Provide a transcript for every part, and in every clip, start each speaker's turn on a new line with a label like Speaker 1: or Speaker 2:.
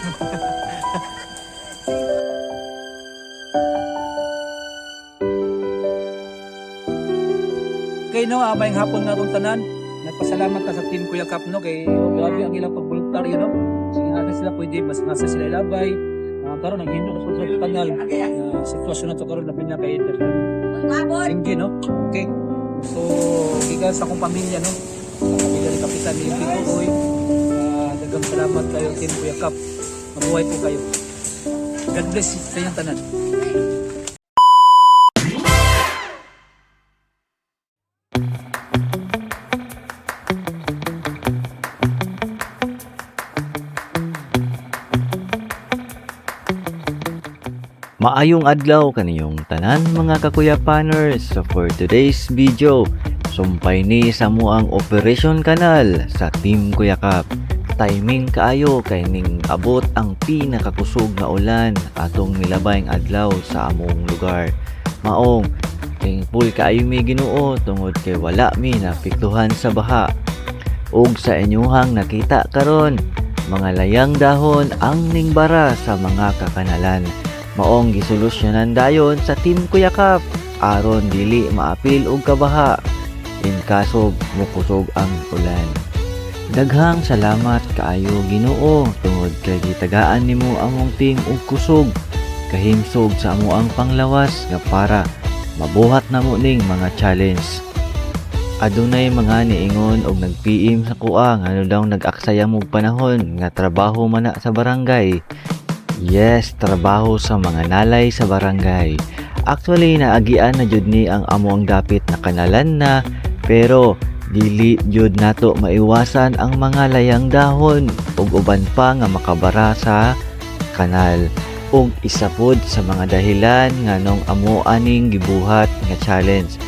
Speaker 1: Okay, no, mayang hapon na itong tanan. Nagpasalamat na sa team Kuya Kap, no, kay grabe ang ilang pag-voluntaryo, no. Sige nga sila pwede, mas nasa sila ilabay. Karon ang hindo na sa kanal. Sitwasyon na ito karon na pinaka-eder. Singgi, no? Okay. So, gigas akong pamilya, no? Sa pamilya ni Kapitan ni Tito Uy. Dagang salamat kayo, team Kuya Kap. Mabuhay po kayo. God bless sa inyong tanan.
Speaker 2: Maayong adlaw kaniyong tanan mga kakuyapaners. So for today's video, sumpay ni sa muang Operation Kanal sa Team Kuya Kap. Timing kaayo kay ning abot ang pinakakusog na ulan atong nilabayng adlaw sa among lugar. Maong thankful kaayo mi Ginoo tungod kay wala mi napiktuhan sa baha. Ug sa inyuhang nakita karon, mga layang dahon ang ningbara sa mga kakanalan. Maong gisolusyonan dayon sa Team Kuya Kap aron dili maapil og kabaha in kaso mukusog ang ulan. Daghang salamat kaayo Ginoo tungod kay gitagaan nimo among team og kusog kahimsog sa amoang panglawas nga para mabuhat namo ning mga challenge. Adunay mga niingon og nag-PM sa kuha nga daw nag-aksaya mo panahon nga trabaho man na sa barangay. Yes, trabaho sa mga nalay sa barangay. Actually, naagian na jud ni ang amuang dapit na kanalan na, pero dili jud nato maiwasan ang mga layang dahon ug uban pa nga makabara sa kanal. Ug isa pod sa mga dahilan nga nung amo aning gibuhat nga challenge.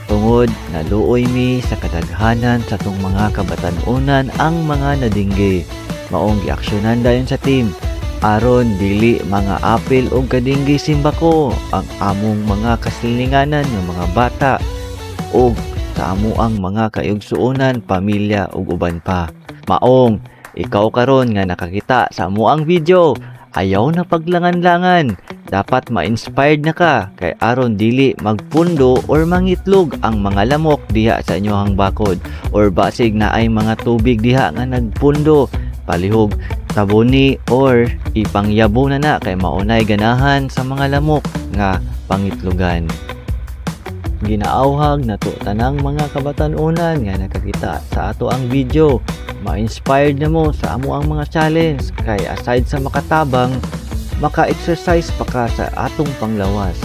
Speaker 2: Tungod naluoy mi sa kadaghanan sa tong mga kabatan-unan ang mga nadingge. Maong giaksyonan dayon sa team aron dili mga apil o kadinggi simbako ang among mga kasilinganan ng mga bata o sa amo ang mga kaigsuonan, pamilya ug uban pa. Maong ikaw karon nga nakakita sa amo ang video, ayaw na paglangan-langan, dapat ma-inspired na ka kay aron dili magpundo or mangitlog ang mga lamok diha sa inyohang bakod or basig na ay mga tubig diha nga nagpundo, palihog tabuni or ipangyabo na kay maunay ganahan sa mga lamok nga pangitlugan. Ginaawhag nato tanang mga kabatan-unan nga nakakita sa ato ang video, ma-inspired na mo sa amo ang mga challenge kay aside sa makatabang, maka-exercise pa ka sa atong panglawas.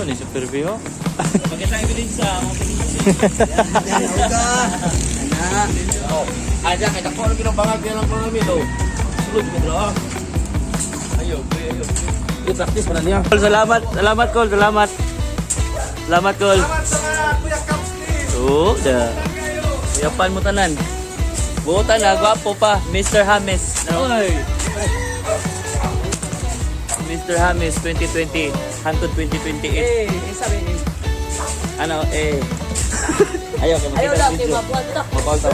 Speaker 2: ni Super View.
Speaker 1: Pakita ang ebidensya.
Speaker 3: Aja kita ko lagi ng bangag yan ang kami do. Sulod mo bro. Ayo. I-practice pa na niya.
Speaker 2: Salamat, Col. Salamat, Col.
Speaker 3: Salamat sa mga Kuya Kapski.
Speaker 2: Oo, yapan mo tanan. Buotan na, gwapo pa. Mr. James. No? Mr. James 2020 hangtod 2028.
Speaker 1: Sabi eh.
Speaker 2: Ano, Ayaw,
Speaker 1: Ayaw lang, kay mabuhat na.
Speaker 2: Mapausa.